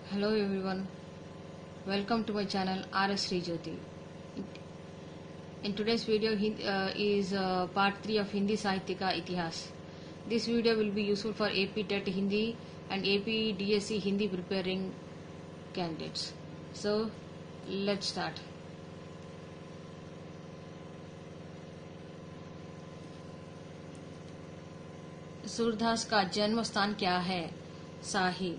Hello everyone, welcome to my channel RS Sri Jyoti. In today's video is part 3 of Hindi Sahitya ka Itihas. This video will be useful for AP TET Hindi and AP DSC Hindi preparing candidates. So let's start. Surdas का जन्म स्थान क्या है? साही.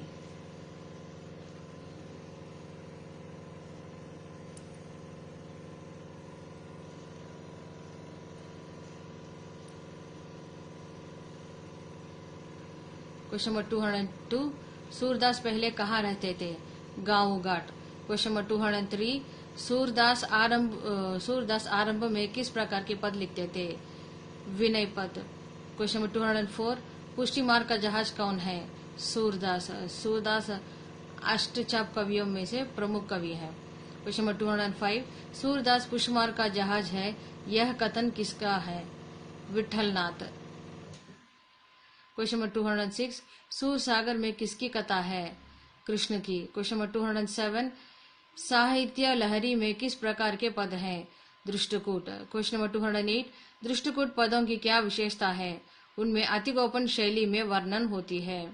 Question number 202. Surdas पहले कहाँ रहते थे? गांव घाट. Question number 203. सूरदास आरंभ में किस प्रकार के पद लिखते थे? विनय पद. Question number 204. पुष्टि मार्ग का जहाज कौन है? सूरदास. सूरदास अष्टचाप कवियों में से प्रमुख कवि है. Question number 205. सूरदास पुष्टि मार्ग का जहाज है, यह कथन किसका है? विठलनाथ. Question number 206. सूर सागर में किसकी कथा है? कृष्ण की. Question number 207. साहित्य लहरी में किस प्रकार के पद हैं? दृष्टकूट. Question number 208. दृष्टकूट पदों की क्या विशेषता है? उनमें अतिगोपन शैली में वर्णन होती है.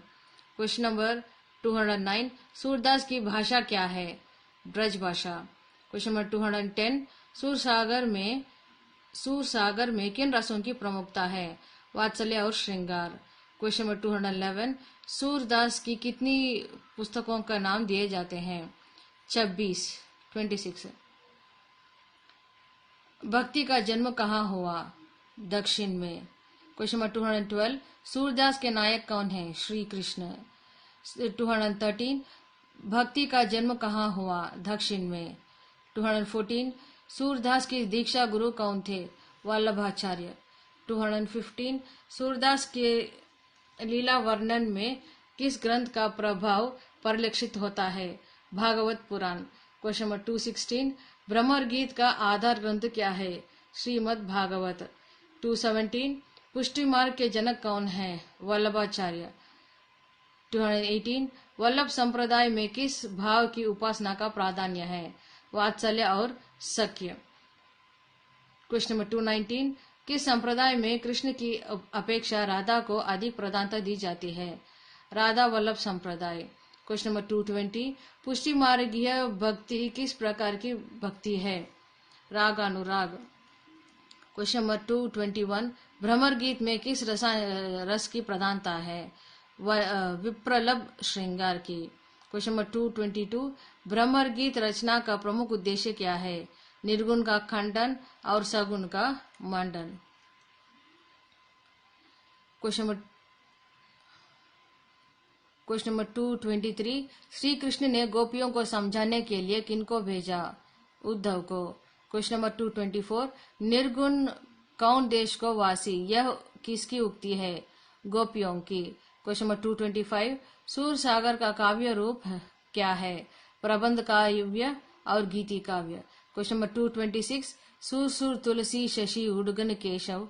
Question number 209. सूरदास की भाषा क्या है? ब्रज भाषा. Question number 210. सूर सागर में किन रसों की प्रमुखता है? वात्सल्य और श्रृंगार. Question number 211. सूरदास की कितनी पुस्तकों का नाम दिए जाते हैं? 26. भक्ति का जन्म कहाँ हुआ? दक्षिण में. Question number 212. सूरदास के नायक कौन है? श्री कृष्ण. 213. भक्ति का जन्म कहाँ हुआ? दक्षिण में. 214. सूरदास की दीक्षा गुरु कौन थे? वल्लभाचार्य. 215. सूरदास के लीला वर्णन में किस ग्रंथ का प्रभाव परिलक्षित होता है? भागवत पुराण. Question number 216. भ्रमर गीत का आधार ग्रंथ क्या है? श्रीमद् भागवत. 217. पुष्टि मार्ग के जनक कौन है? वल्लभाचार्य. 218. वल्लभ संप्रदाय में किस भाव की उपासना का प्राधान्य है? वात्सल्य और सख्य. Question number 219. किस संप्रदाय में कृष्ण की अपेक्षा राधा को अधिक प्रधानता दी जाती है? राधा वल्लभ संप्रदाय. Question number 220. पुष्टि मार्गीय भक्ति किस प्रकार की भक्ति है? राग अनुराग. Question number 221. भ्रमर गीत में किस रस की प्रधानता है? विप्रलभ श्रृंगार की. Question number 222. भ्रमर गीत रचना का प्रमुख उद्देश्य क्या है? निर्गुण का खंडन और सगुण का मंडन. Question number 223. श्री कृष्ण ने गोपियों को समझाने के लिए किनको भेजा? उद्धव को. Question number 224. निर्गुण कौन देश को वासी, यह किसकी उक्ति है? गोपियों की. Question number 225. सूर सागर का काव्य रूप क्या है? प्रबंध काव्य और गीति काव्य. Question number 226. सुर तुलसी शशि उडगन केशव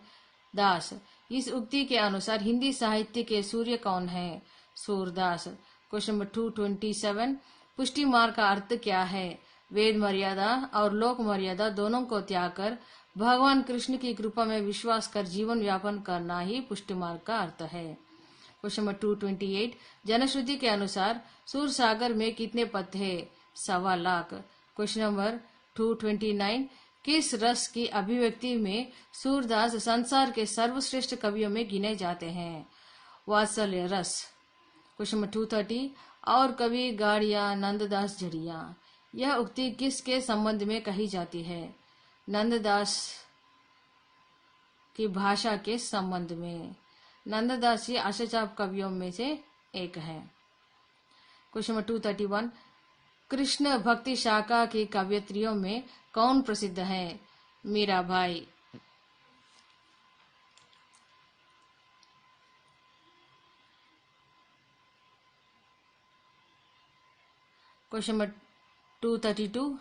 दास. इस उक्ति के अनुसार हिंदी साहित्य के सूर्य कौन है? सूरदास. Question number 227. पुष्टि मार्ग का अर्थ क्या है? वेद मर्यादा और लोक मर्यादा दोनों को त्याग कर भगवान कृष्ण की कृपा में विश्वास कर जीवन यापन करना ही पुष्टि मार्ग का अर्थ है. Question number 228. जनश्रुति के अनुसार सूर सागर में कितने पद थे? 1.25 लाख. Question number 229. किस रस की अभिव्यक्ति में सूरदास संसार के सर्वश्रेष्ठ कवियों में गिने जाते हैं? वात्सल्य रस. Question number 230. और कवि गाड़िया नंददास झड़िया. यह उक्ति किसके संबंध में कही जाती है? नंददास की भाषा के संबंध में. नंददास ही अष्टचाप कवियों में से एक है. Question number 231. कृष्ण भक्ति शाखा की कवयित्रियों में कौन प्रसिद्ध है? मीराबाई. Question number 232.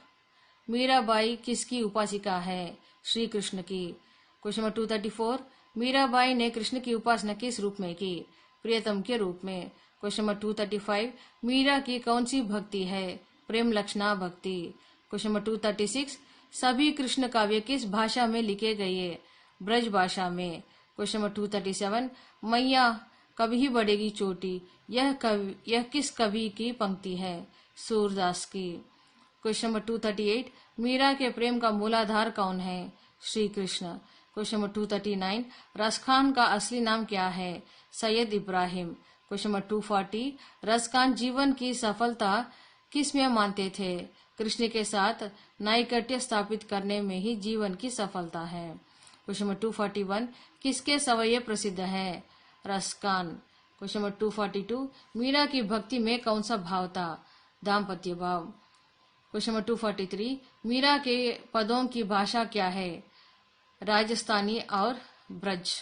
मीराबाई किसकी उपासिका है? श्री कृष्ण की. Question number 234. मीराबाई ने कृष्ण की उपासना किस रूप में की? प्रियतम के रूप में. क्वेश्चन नंबर 235 मीरा की कौन सी भक्ति है? प्रेम लक्षणा भक्ति। क्वेश्चन नंबर 236 सभी कृष्ण काव्य किस भाषा में लिखे गए? ब्रज भाषा में। क्वेश्चन नंबर 237 मैया कभी ही बढ़ेगी चोटी, यह किस कवि की पंक्ति है? सूरदास की। क्वेश्चन नंबर 238 मीरा के प्रेम का मूलाधार कौन है? श्री कृष्ण। क्वेश्चन नंबर 239 रसखान का असली नाम क्या है? सैयद इब्राहिम। क्वेश्चन नंबर 240 रसखान जीवन की सफलता किस में मानते थे? कृष्ण के साथ नैकट्य स्थापित करने में ही जीवन की सफलता है। क्वेश्चन नंबर 241 किसके सवैये प्रसिद्ध है? रसखान। क्वेश्चन नंबर 242 मीरा की भक्ति में कौन सा भाव था? दाम्पत्य भाव। क्वेश्चन नंबर 243 मीरा के पदों की भाषा क्या है? राजस्थानी और ब्रज।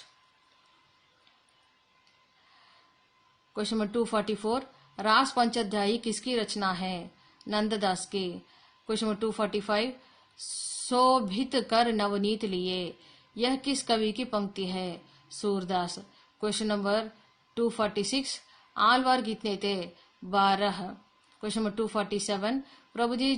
क्वेश्चन नंबर 244 रास पंचाध्यायी किसकी रचना है? नंददास की। क्वेश्चन नंबर 245 शोभित कर नवनीत लिए, यह किस कवि की पंक्ति है? सूरदास। क्वेश्चन नंबर 246 आलवार कितने थे? 12। क्वेश्चन नंबर 247 प्रभु जी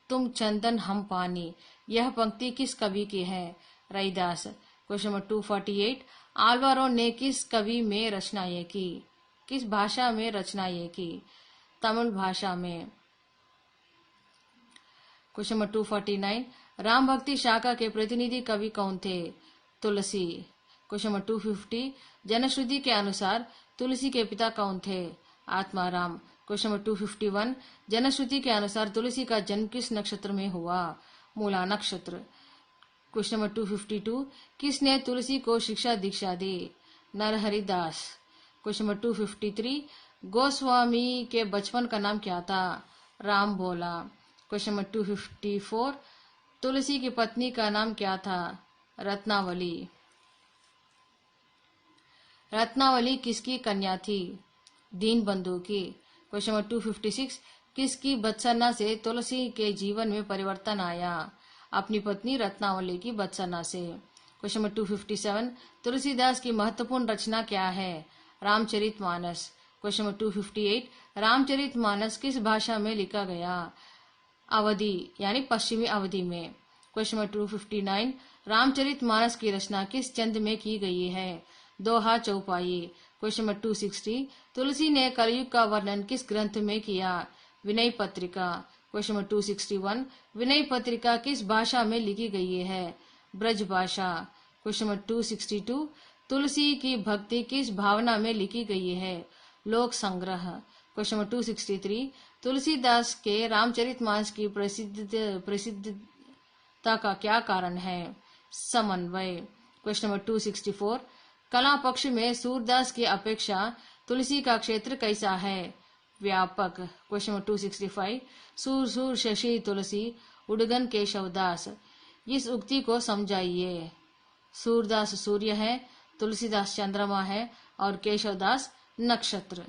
तुम चंदन हम पानी, यह पंक्ति किस कवि की है? रैदास। क्वेश्चन नंबर 248 आलवारों ने किस कवि में रचनाएं की? किस भाषा में रचनाएं की? तमिल भाषा में। क्वेश्चन नंबर 249 राम भक्ति शाखा के प्रतिनिधि कवि कौन थे? तुलसी। क्वेश्चन नंबर 250 जनश्रुति के अनुसार तुलसी के पिता कौन थे? आत्माराम। क्वेश्चन नंबर 251 जनश्रुति के अनुसार तुलसी का जन्म किस नक्षत्र में हुआ? मूला नक्षत्र। क्वेश्चन नंबर 252 किसने तुलसी को शिक्षा दीक्षा दी? नरहरि दास। क्वेश्चन नंबर 253 गोस्वामी के बचपन का नाम क्या था? राम भोला। क्वेश्चन नंबर 254 तुलसी की पत्नी का नाम क्या था? रत्नावली। रत्नावली किसकी कन्या थी? दीनबंधु की। क्वेश्चन नंबर 256 किसकी बत्सना से तुलसी के जीवन में परिवर्तन आया? अपनी पत्नी रत्नावली की बत्सना से। क्वेश्चन नंबर 257 तुलसीदास की महत्वपूर्ण रचना क्या है? रामचरितमानस। क्वेश्चन नंबर 258 रामचरितमानस किस भाषा में लिखा गया? अवधी यानी पश्चिमी अवधि में। क्वेश्चन नंबर 259 रामचरितमानस की रचना किस छंद में की गई है? दोहा चौपाई। क्वेश्चन नंबर 260 तुलसी ने कलयुग का वर्णन किस ग्रंथ में किया? विनय पत्रिका। क्वेश्चन नंबर 261 विनय पत्रिका किस भाषा में लिखी गई है? ब्रज भाषा। क्वेश्चन नंबर 262 तुलसी की भक्ति किस भावना में लिखी गई है? लोक संग्रह। क्वेश्चन नंबर 263 तुलसीदास के रामचरितमानस की प्रसिद्धता का क्या कारण है? समन्वय। क्वेश्चन नंबर 264 कला पक्ष में सूरदास की अपेक्षा तुलसी का क्षेत्र कैसा है? व्यापक। क्वेश्चन नंबर 265 सूर सूर शशि तुलसी उडगन केशवदास, इस उक्ति को समझाइए। सूरदास सूर्य है, तुलसीदास चंद्रमा है और केशवदास नक्षत्र।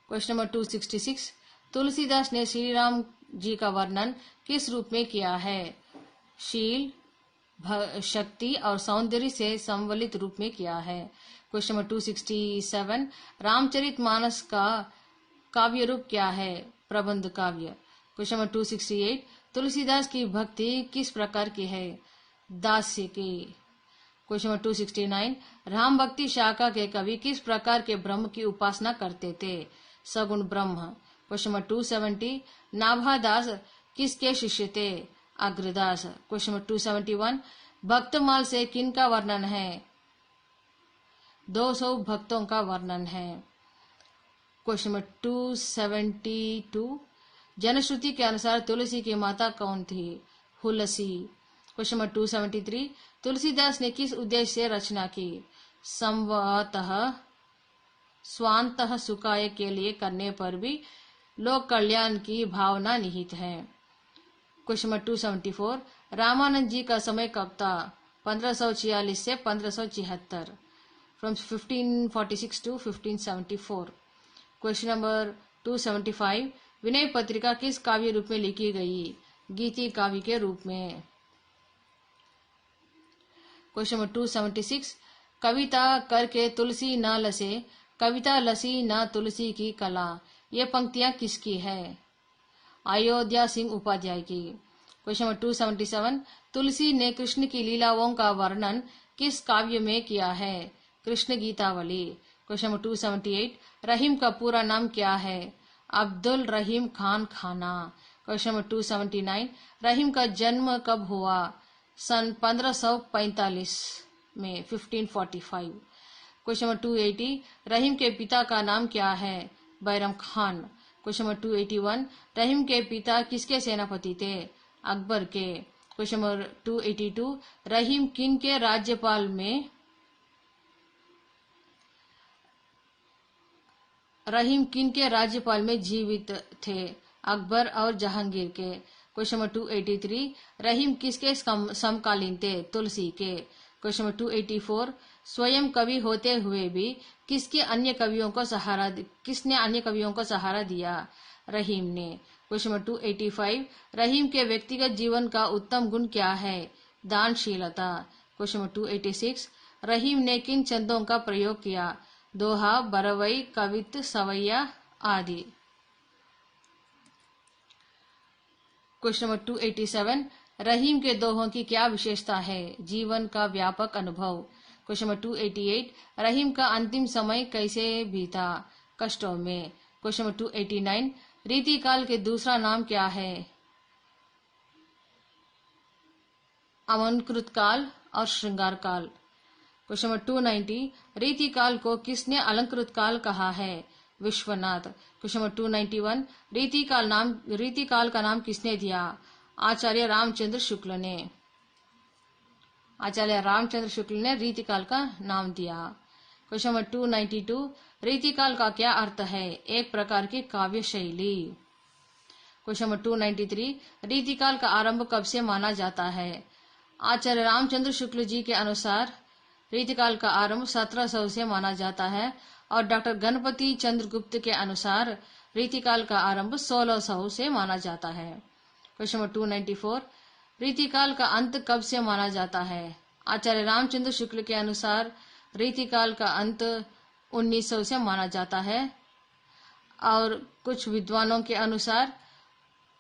क्वेश्चन नंबर 266 तुलसीदास ने श्री राम जी का वर्णन किस रूप में किया है? शील, शक्ति और सौंदर्य से संवलित रूप में किया है। क्वेश्चन नंबर 267 रामचरितमानस का काव्य रूप क्या है? प्रबंध काव्य। क्वेश्चन नंबर 268 तुलसीदास की भक्ति किस प्रकार की है? दास्य की। क्वेश्चन नंबर 269 राम भक्ति शाखा के कवि किस प्रकार के ब्रह्म की उपासना करते थे? सगुण ब्रह्म। क्वेश्चन नंबर 270 नाभादास किसके शिष्य थे? अग्रदास। क्वेश्चन नंबर 271 भक्तमाल से किन का वर्णन है? 200 भक्तों का वर्णन है। क्वेश्चन नंबर 272 जनश्रुति के अनुसार तुलसी की माता कौन थी? हुलसी। क्वेश्चन नंबर 273 तुलसीदास ने किस उद्देश्य से रचना की? संवतः स्वांतः सुखाय के लिए करने पर भी लोक कल्याण की भावना निहित है। क्वेश्चन नंबर 274 रामानंद जी का समय कब था? 1546 से 1576, from 1546 to 1574। Question number 275 Vinay Patrika किस काव्य रूप में लिखी गई? गीति काव्य के रूप में। क्वेश्चन नंबर 276 कविता करके तुलसी न लसे, कविता लसी न तुलसी की कला। ये पंक्तियां किसकी है? अयोध्या सिंह उपाध्याय की। क्वेश्चन नंबर 277, तुलसी ने कृष्ण की लीलाओं का वर्णन किस काव्य में किया है? कृष्ण गीतावली। क्वेश्चन नंबर 278, रहीम का पूरा नाम क्या है? अब्दुल रहीम खान खाना। क्वेश्चन नंबर 279, रहीम का जन्म कब हुआ? सन 1545 में, 1545। क्वेश्चन नंबर 280, रहीम के पिता का नाम क्या है? बैरम खान। क्वेश्चन नंबर 281, रहीम के पिता किसके सेनापति थे? अकबर के। क्वेश्चन नंबर 282, रहीम किन के राज्यपाल में जीवित थे? अकबर और जहांगीर के। क्वेश्चन नंबर 283, रहीम किसके समकालीन थे? तुलसी के। क्वेश्चन नंबर 284, स्वयं कवि होते हुए भी किसने अन्य कवियों को सहारा दिया? रहीम ने। क्वेश्चन नंबर 285, रहीम के व्यक्तिगत जीवन का उत्तम गुण क्या है? दानशीलता। क्वेश्चन नंबर 286, रहीम ने किन छंदों का प्रयोग किया? दोहा, बरवई, कवित्त, सवैया आदि। क्वेश्चन नंबर 287, रहीम के दोहों की क्या विशेषता है? जीवन का व्यापक अनुभव। क्वेश्चन नंबर 288, रहीम का अंतिम समय कैसे बीता? कष्टों में। क्वेश्चन नंबर 289, रीतिकाल के दूसरा नाम क्या है? अलंकृत काल और श्रृंगार काल। क्वेश्चन नंबर 290, रीतिकाल को किसने अलंकृत काल कहा है? विश्वनाथ। क्वेश्चन नंबर 291, रीतिकाल का नाम किसने दिया? आचार्य रामचंद्र शुक्ल ने रीतिकाल का नाम दिया। क्वेश्चन नंबर 292, रीतिकाल का क्या अर्थ है? एक प्रकार की काव्य शैली। क्वेश्चन नंबर 293, रीतिकाल का आरंभ कब से माना जाता है? आचार्य रामचंद्र शुक्ल जी के अनुसार रीतिकाल का आरंभ 1700 से माना जाता है और डॉक्टर गणपति चंद्र गुप्त के अनुसार रीतिकाल का आरंभ 1600 से माना जाता है। क्वेश्चन नंबर 294, रीतिकाल का अंत कब से माना जाता है? आचार्य रामचंद्र शुक्ल के अनुसार रीतिकाल का अंत 1900 से माना जाता है और कुछ विद्वानों के अनुसार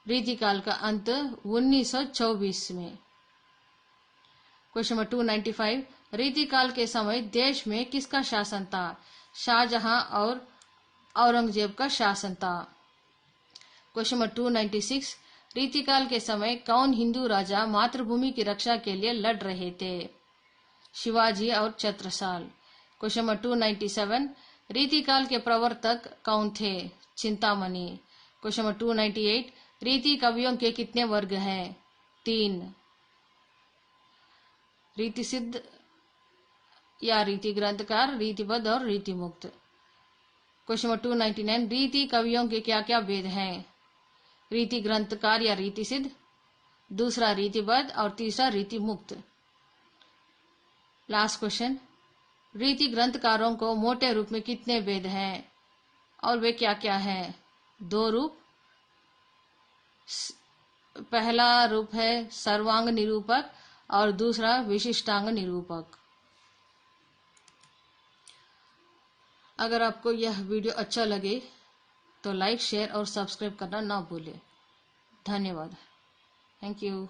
रीतिकाल का अंत 1924 में। क्वेश्चन नंबर 295, रीतिकाल के समय देश में किसका शासन था? शाहजहां और औरंगजेब का शासन था। क्वेश्चन नंबर 296, रीतिकाल के समय कौन हिंदू राजा मातृभूमि की रक्षा के लिए लड़ रहे थे? शिवाजी और छत्रसाल। क्वेश्चन नंबर 297, रीतिकाल के प्रवर्तक कौन थे? चिंतामणि। क्वेश्चन नंबर 298, रीति कवियों के कितने वर्ग हैं? 3, रीति सिद्ध या रीति ग्रंथकार, रीतिबद्ध और रीति मुक्त। क्वेश्चन नंबर 299, रीति कवियों के क्या क्या भेद हैं? रीति ग्रंथकार या रीति सिद्ध, दूसरा रीतिबद्ध और तीसरा रीति मुक्त। लास्ट क्वेश्चन, रीति ग्रंथकारों को मोटे रूप में कितने भेद हैं और वे क्या क्या हैं? 2 रूप। पहला रूप है सर्वांग निरूपक और दूसरा विशिष्टांग निरूपक। अगर आपको यह वीडियो अच्छा लगे तो लाइक, शेयर और सब्सक्राइब करना ना भूलें। धन्यवाद। Thank you.